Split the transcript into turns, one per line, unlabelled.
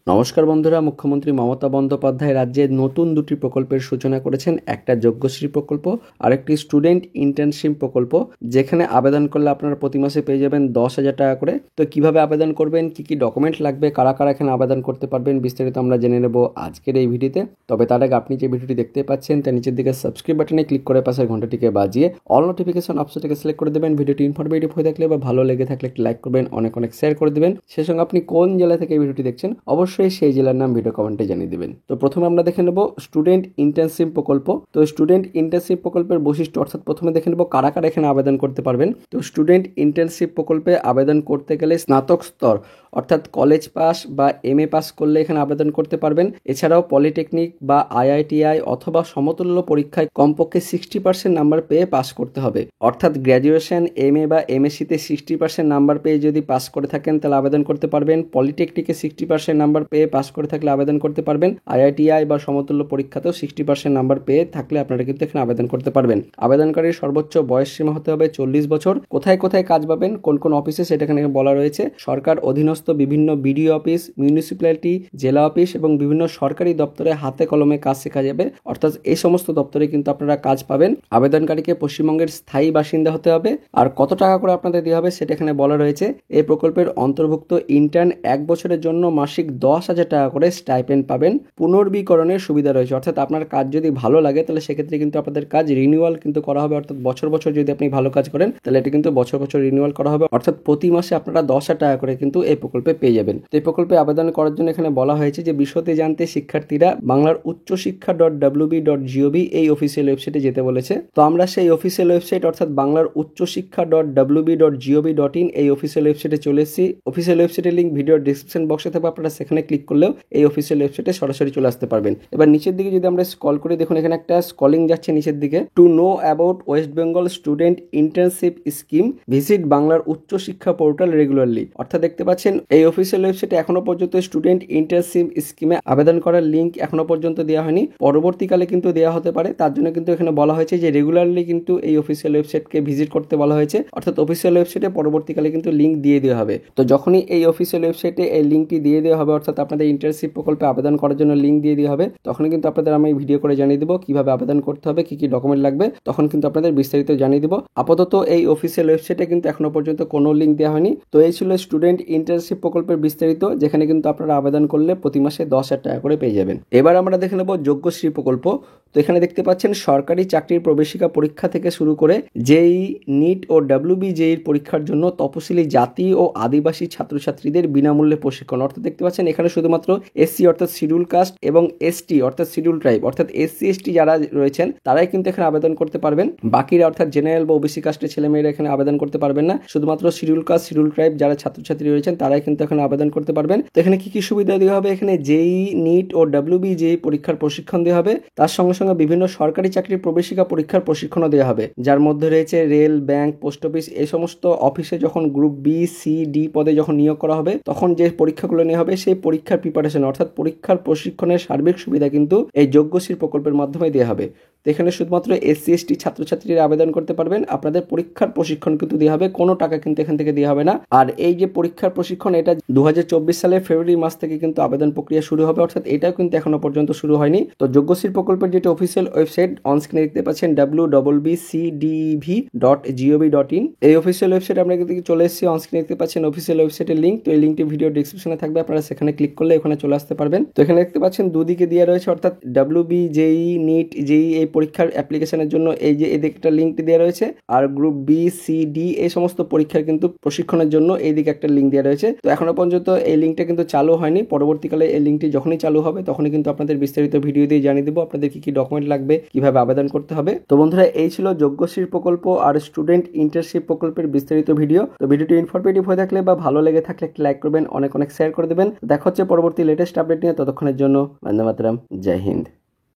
নমস্কার বন্ধুরা, মুখ্যমন্ত্রী মমতা বন্দ্যোপাধ্যায় রাজ্যে নতুন দুটি প্রকল্পের সূচনা করেছেন। একটা যোগ্যশ্রী প্রকল্প আর একটি স্টুডেন্ট ইন্টার্নশিপ প্রকল্প, যেখানে আবেদন করলে আপনারা প্রতি মাসে পেয়ে যাবেন 10,000 টাকা করে। তো কিভাবে আবেদন করবেন, কি কি ডকুমেন্ট লাগবে, কারা কারা এখানে আবেদন করতে পারবেন, বিস্তারিত আমরা জেনে নেব আজকের এই ভিডিওতে। তবে তার আগে আপনি যে ভিডিওটি দেখতে পাচ্ছেন তার নিচের দিকে সাবস্ক্রাইব বাটনে ক্লিক করে পাশের ঘন্টাটিকে বাজিয়ে অল নোটিফিকেশন অপশনটিকে সিলেক্ট করে দেবেন। ভিডিওটি ইনফরমেটিভ হয়ে থাকলে বা ভালো লেগে থাকলে একটি লাইক করবেন, অনেক অনেক শেয়ার করে দেবেন। সেই সঙ্গে আপনি কোন জেলা থেকে এই ভিডিওটি দেখছেন অবশ্যই সেই জেলার নাম ভিডিও কমেন্টে জানিয়ে দেবেন। তো প্রথমে আমরা দেখে নেব স্টুডেন্ট ইন্টার্নশিপ প্রকল্প। তো স্টুডেন্ট ইন্টার্নশিপ প্রকল্পের বৈশিষ্ট্য, অর্থাৎ প্রথমে দেখে নেব কারা কারা এখানে আবেদন করতে পারবেন। তো স্টুডেন্ট ইন্টার্নশিপ প্রকল্পে আবেদন করতে গেলে স্নাতক স্তর অর্থাৎ কলেজ পাস বা MA পাস করলে এখানে আবেদন করতে পারবেন। এছাড়াও পলিটেকনিক বা IITI অথবা সমতুল্য পরীক্ষায় কমপক্ষে 60% নাম্বার পেয়ে পাস করতে হবে। অর্থাৎ গ্র্যাজুয়েশন, MA বা MSc-তে 60% নাম্বার পেয়ে যদি পাস করে থাকেন তাহলে আবেদন করতে পারবেন। পলিটেকনিকে 60% নাম্বার পেয়ে পাস করে থাকলে আবেদন করতে পারবেন। IITI বা সমতুল্য পরীক্ষাতেও 60% নাম্বার পেয়ে থাকলে আপনারা কিন্তু এখানে আবেদন করতে পারবেন। আবেদনকারীর সর্বোচ্চ বয়স সীমা হতে হবে 40 বছর। কোথায় কোথায় কাজ পাবেন, কোন কোন অফিসে, সেটা এখানে বলা রয়েছে। সরকার অধীনস্থ বিভিন্ন BDO অফিস, মিউনিসিপ্যালিটি, জেলা অফিস এবং বিভিন্ন সরকারি দপ্তরে হাতে কলমে কাজ শেখা যাবে। অর্থাৎ এই সমস্ত দপ্তরে কিন্তু আপনারা কাজ পাবেন। আবেদনকারীকে পশ্চিমবঙ্গের স্থায়ী বাসিন্দা হতে হবে। আর কত টাকা করে আপনাদের দেওয়া হবে সেটা এখানে বলা রয়েছে। এই প্রকল্পের অন্তর্ভুক্ত ইন্টার্ন 1 বছরের জন্য মাসিক 10,000 টাকা করে স্টাইপেন্ড পাবেন। পুনর্বীকরণের সুবিধা রয়েছে, অর্থাৎ আপনার কাজ যদি ভালো লাগে তাহলে সেক্ষেত্রে কিন্তু আপনাদের কাজ রিনিউয়াল কিন্তু করা হবে। অর্থাৎ বছর বছর যদি আপনি ভালো কাজ করেন তাহলে এটা কিন্তু বছর বছর রিনিউয়াল করা হবে। অর্থাৎ প্রতি মাসে আপনারা 10,000 টাকা করে কিন্তু এই প্রকল্পে পেয়ে যাবেন। তো এই প্রকল্পে আবেদন করার জন্য এখানে বলা হয়েছে যে বিশদে জানতে শিক্ষার্থীরা বাংলার uccoshikha.wb.gov এই অফিসিয়াল ওয়েবসাইটে যেতে বলেছে। তো আমরা সেই অফিসিয়াল ওয়েবসাইট অর্থাৎ বাংলার uccoshikha.wb.gov.in এই অফিসিয়াল ওয়েবসাইটে চলে এসেছি। অফিসিয়াল ওয়েবসাইটের লিঙ্ক ভিডিওর ডেসক্রিপশন বক্সে থাকবে, আপনারা সেখানে ক্লিক করলেও এই অফিসিয়াল ওয়েবসাইটে সরাসরি চলে আসতে পারবেন। এবার নিচের দিকে যদি আমরা স্ক্রল করি, দেখুন এখানে একটা স্ক্রলিং যাচ্ছে নিচের দিকে। To know about West Bengal student internship scheme, visit বাংলার উচ্চশিক্ষা পোর্টাল রেগুলারলি। অর্থাৎ দেখতে পাচ্ছেন এই অফিসিয়াল ওয়েবসাইটে এখনো পর্যন্ত স্টুডেন্ট ইন্টার্নশিপ স্কিমে আবেদন করার লিঙ্ক এখনো পর্যন্ত দেওয়া হয়নি। পরবর্তীকালে কিন্তু দেওয়া হতে পারে, তার জন্য কিন্তু এখানে বলা হয়েছে যে রেগুলারলি কিন্তু এই অফিসিয়াল ওয়েবসাইটকে ভিজিট করতে বলা হয়েছে। অর্থাৎ অফিসিয়াল ওয়েবসাইটে পরবর্তীকালে কিন্তু লিঙ্ক দিয়ে দেওয়া হবে। তো যখনই এই অফিসিয়াল ওয়েবসাইটে এই লিঙ্কটি দিয়ে দেওয়া হবে, অর্থাৎ আপনাদের ইন্টার্নশিপ প্রকল্পে আবেদন করার জন্য লিঙ্ক দিয়ে দেওয়া হবে, তখনই কিন্তু আপনাদের আমি ভিডিও করে জানিয়ে দেবো কিভাবে আবেদন করতে হবে, কি কি ডকুমেন্ট লাগবে, তখন কিন্তু আপনাদের বিস্তারিত জানিয়ে দেবো। আপাতত এই অফিসিয়াল ওয়েবসাইটে কিন্তু এখনো পর্যন্ত কোনো লিঙ্ক দেওয়া হয়নি। তো এই ছিল স্টুডেন্ট ইন্টার্নশিপ প্রকল্পের বিস্তারিত, যেখানে কিন্তু আপনারা আবেদন করলে প্রতি মাসে 10,000 টাকা করে পেয়ে যাবেন। এবার আমরা দেখে নেব যোগ্যশ্রী প্রকল্প। তো এখানে দেখতে পাচ্ছেন সরকারি চাকরির প্রবেশিকা পরীক্ষা থেকে শুরু করে JEE, NEET ও WBJEE পরীক্ষার জন্য তপশিলি জাতি ও আদিবাসী ছাত্রছাত্রীদের বিনামূল্যে প্রশিক্ষণ। অর্থাৎ দেখতে পাচ্ছেন এখানে শুধুমাত্র SC অর্থাৎ শিডিউল কাস্ট এবং ST অর্থাৎ শিডিউল ট্রাইব অর্থাৎ SC ST যারা রয়েছেন তারাই কিন্তু এখানে আবেদন করতে পারবেন। বাকিরা অর্থাৎ জেনারেল বা OBC কাস্টের ছেলেমেয়েরা এখানে আবেদন করতে পারবেন না। শুধুমাত্র শিডিউল কাস্ট, শিডিউল ট্রাইব যারা ছাত্রছাত্রী রয়েছেন তারাই কিন্তু এখানে আবেদন করতে পারবেন। তো এখানে কি কি সুবিধা দেওয়া হবে, এখানে JEE, NEET ও WBJEE পরীক্ষার প্রশিক্ষণ দেওয়া হবে। তার সঙ্গে সঙ্গে বিভিন্ন সরকারি চাকরির প্রবেশিকা পরীক্ষার প্রশিক্ষণও দেওয়া হবে, যার মধ্যে রয়েছে রেল, ব্যাংক, পোস্ট অফিস। এই সমস্ত অফিসে যখন গ্রুপ B, C, D পদে যখন নিয়োগ করা হবে তখন যে পরীক্ষাগুলো নেওয়া হবে সেই পরীক্ষার প্রিপারেশন অর্থাৎ পরীক্ষার প্রশিক্ষণের সার্বিক সুবিধা কিন্তু এই যোগ্যশ্রী প্রকল্পের মাধ্যমে দেওয়া হবে। তো এখানে শুধুমাত্র SC ST ছাত্রছাত্রীরা আবেদন করতে পারবেন। আপনাদের পরীক্ষার প্রশিক্ষণ কিন্তু দেওয়া হবে, কোনো টাকা কিন্তু এখান থেকে দেওয়া হবে না। আর এই যে পরীক্ষার প্রশিক্ষণ, এটা 2024 সালের ফেব্রুয়ারি মাস থেকে কিন্তু আবেদন প্রক্রিয়া শুরু হবে, অর্থাৎ এটাও কিন্তু এখনো পর্যন্ত শুরু হয়নি। তো যোগ্যশ্রী প্রকল্পের যেটা অফিসিয়াল ওয়েবসাইট অন স্ক্রিনে দেখতে পাচ্ছেন www.cdev.gov.in এই অফিসিয়াল ওয়েবসাইট আমরা কিন্তু চলে এসেছি। অন স্ক্রিনে দেখতে পাচ্ছেন অফিসিয়াল ওয়েবসাইটের লিঙ্ক। তো এই লিঙ্কটি ভিডিও ডেসক্রিপশনে থাকবে, আপনারা সেখানে ক্লিক করলে ওখানে চলে আসতে পারবেন। তো এখানে দেখতে পাচ্ছেন দুদিকে দেওয়া রয়েছে, অর্থাৎ WBJEE, NEET, JEE এই পরীক্ষার অ্যাপ্লিকেশনের জন্য এই যে এদিকে একটা লিঙ্কটি দেওয়া রয়েছে। আর গ্রুপ B, C, D এই সমস্ত পরীক্ষার কিন্তু প্রশিক্ষণের জন্য এইদিকে একটা লিঙ্ক দেওয়া রয়েছে। তো এখনো পর্যন্ত এই লিঙ্কটা কিন্তু চালু হয়নি। পরবর্তীকালে এই লিঙ্কটি যখনই চালু হবে তখনই কিন্তু আপনাদের বিস্তারিত ভিডিও দিয়ে জানিয়ে দেবো আপনাদের কি কি ডকুমেন্ট লাগবে, কিভাবে আবেদন করতে হবে। তো বন্ধুরা, এই ছিল যোগ্যশ্রী প্রকল্প আর স্টুডেন্ট ইন্টার্নশিপ প্রকল্পের বিস্তারিত ভিডিও। তো ভিডিওটি ইনফরমেটিভ হয়ে থাকলে বা ভালো লেগে থাকলে একটি লাইক করবেন, অনেক অনেক শেয়ার করে দেবেন। দেখা হচ্ছে পরবর্তী লেটেস্ট আপডেট নিয়ে। ততক্ষণের জন্য বন্দে মাতরম, জয় হিন্দ।